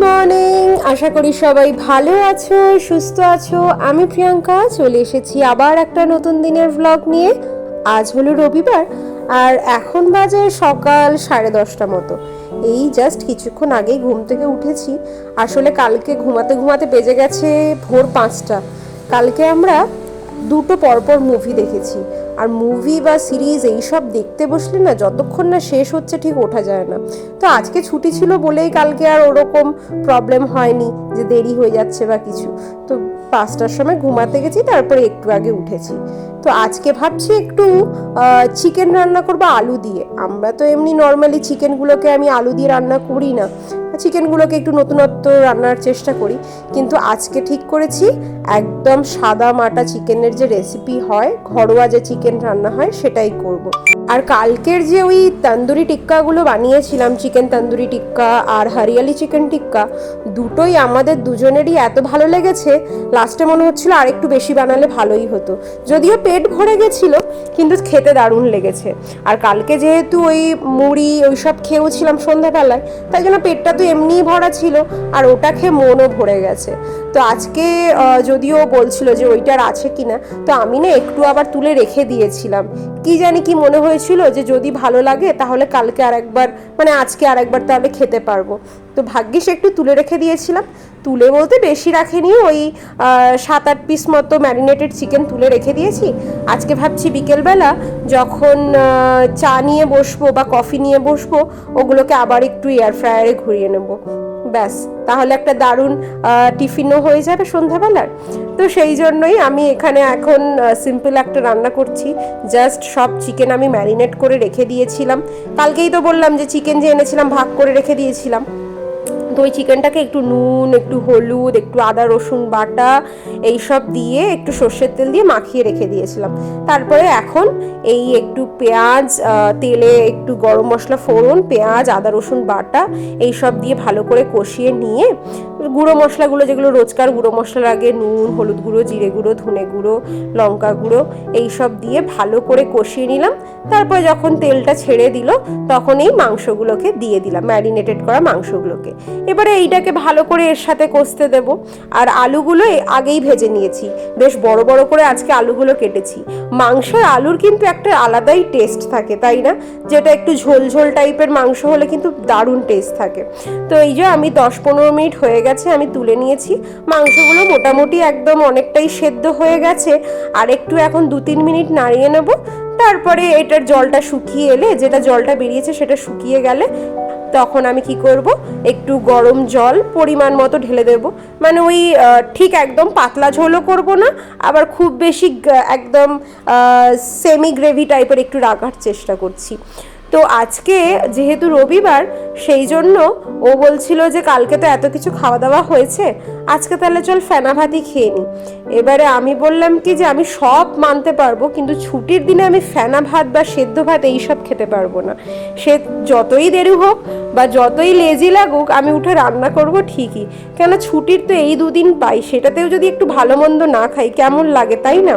Morning, আশা করি সবাই ভালো আছো, সুস্থ আছো। আমি প্রিয়াঙ্কা চলে এসেছি আবার একটা নতুন দিনের ভ্লগ নিয়ে। আজ হলো রবিবার আর এখন বাজে সকাল 10:30 মতো। এই জাস্ট কিছুক্ষণ আগেই ঘুম থেকে উঠেছি। আসলে কালকে ঘুমাতে ঘুমাতে বেজে গেছে ভোর 5টা। কালকে আমরা দুটো পরপর মুভি দেখেছি। আর মুভি বা সিরিজ এইসব দেখতে বসলে না যতক্ষণ না শেষ হচ্ছে ঠিক ওঠা যায় না। তো আজকে ছুটি ছিল বলেই কালকে আর ওরকম প্রবলেম হয়নি যে দেরি হয়ে যাচ্ছে বা কিছু। তো 5টার সময় ঘুমাতে গেছি, তারপরে একটু আগে উঠেছি। তো আজকে ভাবছি একটু চিকেন রান্না করবো আলু দিয়ে। আমরা তো এমনি নর্মালি চিকেনগুলোকে আমি আলু দিয়ে রান্না করি না, চিকেনগুলোকে একটু নতুনত্ব রান্নার চেষ্টা করি। কিন্তু আজকে ঠিক করেছি একদম সাদা মাটা চিকেনের যে রেসিপি হয়, ঘরোয়া যে চিকেন রান্না হয় সেটাই করব। আর কালকের যে ওই তন্দুরি টিক্কাগুলো বানিয়েছিলাম, চিকেন তন্দুরি টিক্কা আর হরিয়ালি চিকেন টিক্কা, দুটোই আমাদের দুজনেরই এত ভালো লেগেছে, লাস্টে মনে হচ্ছিল আর একটু বেশি বানালে ভালোই হতো। যদিও পেট ভরে গেছিল, কিন্তু খেতে দারুণ লেগেছে। আর কালকে যেহেতু ওই মুড়ি ওইসব খেয়েওছিলাম সন্ধ্যাবেলায়, তাই জন্য পেটটা তো এমনিই ভরা ছিল, আর ওটা খেয়ে মনও ভরে গেছে। তো আজকে যদিও বলছিল যে ওইটার আছে কিনা, তো আমি না একটু আবার তুলে রেখে দিয়েছিলাম। কি জানি কি মনে হয়েছিল যে যদি ভালো লাগে তাহলে কালকে আরেকবার, মানে আজকে আরেকবার তাহলে খেতে পারবো। তো ভাগ্যিস একটু তুলে রেখে দিয়েছিলাম। তুলে বলতে বেশি রাখিনি, ওই 7-8 পিস মতো ম্যারিনেটেড চিকেন তুলে রেখে দিয়েছি। আজকে ভাবছি বিকেলবেলা যখন চা নিয়ে বসবো বা কফি নিয়ে বসবো, ওগুলোকে আবার একটু এয়ার ফ্রায়ারে ঘুরিয়ে নেবো। ব্যাস, তাহলে একটা দারুণ টিফিনও হয়ে যাবে সন্ধ্যাবেলার। তো সেই জন্যই আমি এখানে এখন সিম্পল একটা রান্না করছি। জাস্ট সব চিকেন আমি ম্যারিনেট করে রেখে দিয়েছিলাম। কালকেই তো বললাম যে চিকেন যে এনেছিলাম ভাগ করে রেখে দিয়েছিলাম। তো ওই চিকেনটাকে একটু নুন, একটু হলুদ, একটু আদা রসুন বাটা এইসব দিয়ে একটু সর্ষের তেল দিয়ে মাখিয়ে রেখে দিয়েছিলাম। তারপরে এখন এই একটু পেঁয়াজ, তেলে একটু গরম মশলা ফোড়ন, পেঁয়াজ, আদা রসুন বাটা এইসব দিয়ে ভালো করে কষিয়ে নিয়ে গুঁড়ো মশলাগুলো যেগুলো রোজকার গুঁড়ো মশলার আগে নুন, হলুদ গুঁড়ো, জিরে গুঁড়ো, ধনে গুঁড়ো, লঙ্কা গুঁড়ো এইসব দিয়ে ভালো করে কষিয়ে নিলাম। তারপরে যখন তেলটা ছেড়ে দিল তখন এই মাংসগুলোকে দিয়ে দিলাম, ম্যারিনেটেড করা মাংসগুলোকে। এবারে এইটাকে ভালো করে এর সাথে কষতে দেব। আর আলুগুলো আগেই ভেজে নিয়েছি, বেশ বড় বড় করে আজকে আলুগুলো কেটেছি। মাংসের আলুর কিন্তু একটা আলাদাই টেস্ট থাকে, তাই না? যেটা একটু ঝোল ঝোল টাইপের মাংস হলে কিন্তু দারুণ টেস্ট থাকে। তো এই যে আমি 10-15 মিনিট হয়ে গেছে, আমি তুলে নিয়েছি। মাংসগুলো মোটামুটি একদম অনেকটাই সেদ্ধ হয়ে গেছে। আর একটু এখন 2-3 মিনিট নাড়িয়ে নেব। তারপরে এটার জলটা শুকিয়ে এলে, যেটা জলটা বেরিয়েছে সেটা শুকিয়ে গেলে তখন আমি কি করব, একটু গরম জল পরিমাণ মতো ঢেলে দেব। মানে ওই ঠিক একদম পাতলা ঝোলও করব না, আবার খুব বেশি একদম সেমি গ্রেভি টাইপের একটু রাখার চেষ্টা করছি। তো আজকে যেহেতু রবিবার, সেই জন্য ও বলছিল যে কালকে তো এত কিছু খাওয়া দাওয়া হয়েছে, আজকে তাহলে চল ফেনা ভাতই খেয়ে নিই। এবারে আমি বললাম কি যে আমি সব মানতে পারবো, কিন্তু ছুটির দিনে আমি ফেনা ভাত বা সেদ্ধ ভাত এইসব খেতে পারবো না। সে যতই দেরি হোক বা যতই লেজি লাগুক, আমি উঠে রান্না করব ঠিকই। কেন, ছুটির তো এই 2 দিন পাই, সেটাতেও যদি একটু ভালো মন্দ না খাই কেমন লাগে, তাই না?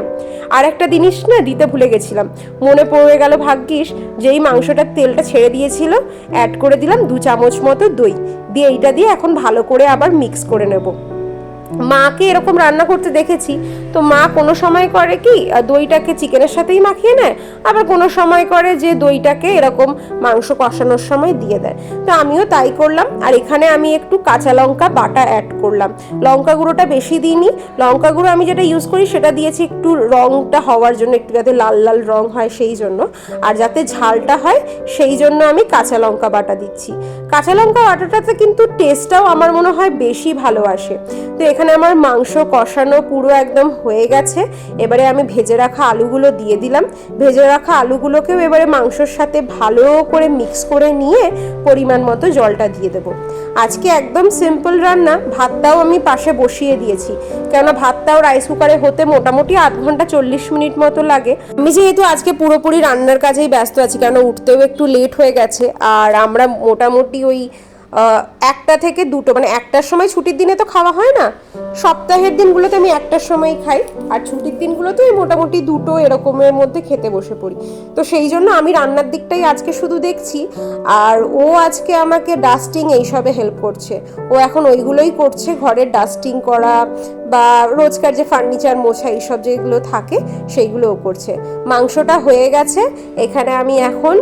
আর একটা জিনিস না দিতে ভুলে গেছিলাম, মনে পড়ে গেল ভাগ্যিস, যেই মাংসটার তেলটা ছেড়ে দিয়েছিল অ্যাড করে দিলাম 2 চামচ মতো দই দিয়ে। এইটা দিয়ে এখন ভালো করে আবার মিক্স করে নেব। মাকে এরকম রান্না করতে দেখেছি, তো মা কোনো সময় করে কি দইটাকে চিকেনের সাথেই মাখিয়ে নেয়, আবার কোনো সময় করে যে দইটাকে এরকম মাংস কষানোর সময় দিয়ে দেয়। তো আমিও তাই করলাম। আর এখানে আমি একটু কাঁচা লঙ্কা বাটা অ্যাড করলাম। লঙ্কা গুঁড়োটা বেশি দিইনি, লঙ্কা গুঁড়ো আমি যেটা ইউজ করি সেটা দিয়েছি একটু রঙটা হওয়ার জন্য, একটু যাতে লাল লাল রং হয় সেই জন্য, আর যাতে ঝালটা হয় সেই জন্য আমি কাঁচা লঙ্কা বাটা দিচ্ছি। কাঁচা লঙ্কা বাটাটাতে কিন্তু টেস্টটাও আমার মনে হয় বেশি ভালো আসে। তো এখানে আমার মাংস কষানো পুরো একদম হয়ে গেছে। এবারে আমি ভেজে রাখা আলুগুলো দিয়ে দিলাম। ভেজে রাখা আলুগুলোকেও এবারে মাংসর সাথে ভালো করে মিক্স করে নিয়ে পরিমাণ মতো জলটা দিয়ে দেবো। আজকে একদম সিম্পল রান্না। ভাতটাও আমি পাশে বসিয়ে দিয়েছি, কেননা ভাতটাও রাইস কুকারে হতে মোটামুটি 8 ঘন্টা 40 মিনিট মতো লাগে। আমি যেহেতু আজকে পুরোপুরি রান্নার কাজেই ব্যস্ত আছি, কেন উঠতেও একটু লেট হয়ে গেছে, আর আমরা মোটামুটি ওই 1টা থেকে 2টো, মানে 1টার সময় ছুটির দিনে তো খাওয়া হয় না, সপ্তাহের দিনগুলোতে আমি 1টার সময় খাই, আর ছুটির দিনগুলোতে মোটামুটি 2টো এরকমের মধ্যে খেতে বসে পড়ি। তো সেই জন্য আমি রান্নার দিকটাই আজকে শুধু দেখছি, আর ও আজকে আমাকে ডাস্টিং এইসবে হেল্প করছে। ও এখন ওইগুলোই করছে, ঘরের ডাস্টিং করা বা রোজকার যে ফার্নিচার মোছা এইসব যেগুলো থাকে সেইগুলোও করছে। মাংসটা হয়ে গেছে, এখানে আমি এখন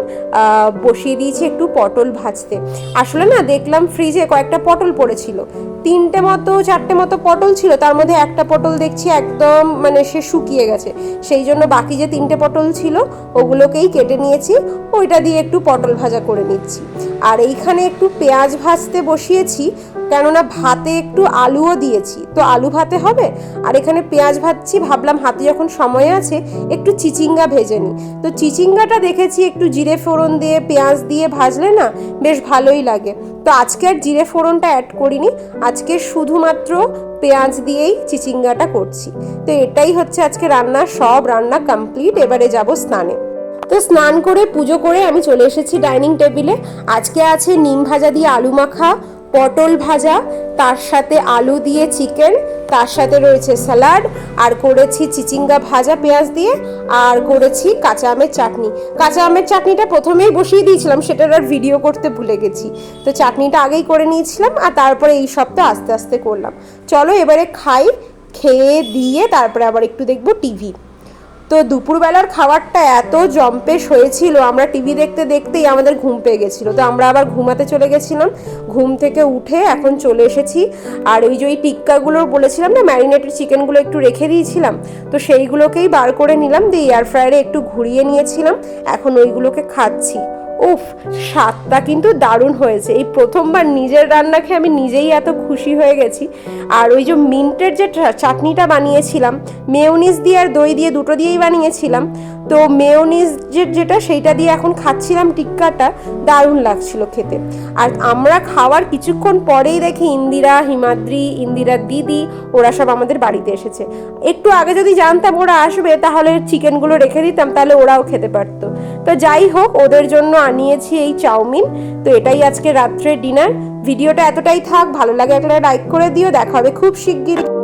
বসিয়ে দিয়েছি একটু পটল ভাজতে। আসলে না দেখলাম ফ্রিজে কয়েকটা পটল পড়েছিল, 3টে মতো 4টে মতো পটল ছিল, তার মধ্যে একটা পটল দেখছি একদম মানে সে শুকিয়ে গেছে। সেই জন্য বাকি যে 3টে পটল ছিল ওগুলোকেই কেটে নিয়েছি, ওইটা দিয়ে একটু পটল ভাজা করে নিচ্ছি। আর এইখানে একটু পেঁয়াজ ভাজতে বসিয়েছি, কেননা ভাতে একটু আলুও দিয়েছি, তো আলু ভাতে হবে। আর এখানে পেঁয়াজ ভাজছি, ভাবলাম হাতে যখন সময় আছে একটু চিচিঙ্গা ভেজে নিই। তো চিচিঙ্গাটা দেখেছি একটু জিরে ফোড়ন দিয়ে পেঁয়াজ দিয়ে ভাজলে না বেশ ভালোই লাগে। তো আজকে আর জিরে ফোড়নটা অ্যাড করিনি, আজকে শুধুমাত্র পেঁয়াজ দিয়েই চিচিঙ্গাটা করছি। তো এটাই হচ্ছে আজকে রান্না, সব রান্না কমপ্লিট। এবারে যাব স্নানে। তো স্নান করে পুজো করে আমি চলে এসেছি ডাইনিং টেবিলে। আজকে আছে নিম ভাজা দিয়ে আলু মাখা, পটল ভাজা, তার সাথে আলু দিয়ে চিকেন, তার সাথে রয়েছে স্যালাড, আর করেছি চিচিঙ্গা ভাজা পেঁয়াজ দিয়ে, আর করেছি কাঁচা আমের চাটনি। কাঁচা আমের চাটনিটা প্রথমেই বসিয়ে দিয়েছিলাম, সেটার আর ভিডিও করতে ভুলে গেছি। তো চাটনিটা আগেই করে নিয়েছিলাম, আর তারপরে এই সবটা আস্তে আস্তে করলাম। চলো এবারে খাই, খেয়ে দিয়ে তারপরে আবার একটু দেখবো টিভি। তো দুপুরবেলার খাবারটা এত জম্পেশ হয়েছিল, আমরা টিভি দেখতে দেখতেই আমাদের ঘুম পেয়ে গেছিলো। তো আমরা আবার ঘুমাতে চলে গেছিলাম। ঘুম থেকে উঠে এখন চলে এসেছি, আর ওই যে ওই টিক্কাগুলোর বলেছিলাম না ম্যারিনেটেড চিকেনগুলো একটু রেখে দিয়েছিলাম, তো সেইগুলোকেই বার করে নিলাম, দিয়ে এয়ার ফ্রায়ারে একটু ঘুরিয়ে নিয়েছিলাম, এখন ওইগুলোকে খাচ্ছি। উফ, স্বাদটা কিন্তু দারুণ হয়েছে। এই প্রথমবার নিজের রান্না খেয়ে আমি নিজেই এত খুশি হয়ে গেছি। আর ওই যে মিন্টের যে চাটনিটা বানিয়েছিলাম, মেয়োনিজ দিয়ে আর দই দিয়ে দুটো দিয়েই বানিয়েছিলাম, তো মেয়োনিজ যেটা সেইটা দিয়ে এখন খাচ্ছিলাম টিক্কাটা, দারুণ লাগছিল খেতে। আর আমরা খাওয়ার কিছুক্ষণ পরেই দেখি ইন্দিরা, হিমাদ্রি, ইন্দিরার দিদি ওরা সব আমাদের বাড়িতে এসেছে। একটু আগে যদি জানতাম ওরা আসবে তাহলে চিকেনগুলো রেখে দিতাম, তাহলে ওরাও খেতে পারতো। তো যাই হোক, ওদের জন্য আনিয়েছি এই চাউমিন। তো এটাই আজকে রাত্রের ডিনার। ভিডিওটা এতটাই থাক, ভালো লাগে একটা লাইক করে দিও। দেখা হবে খুব শিগগিরই।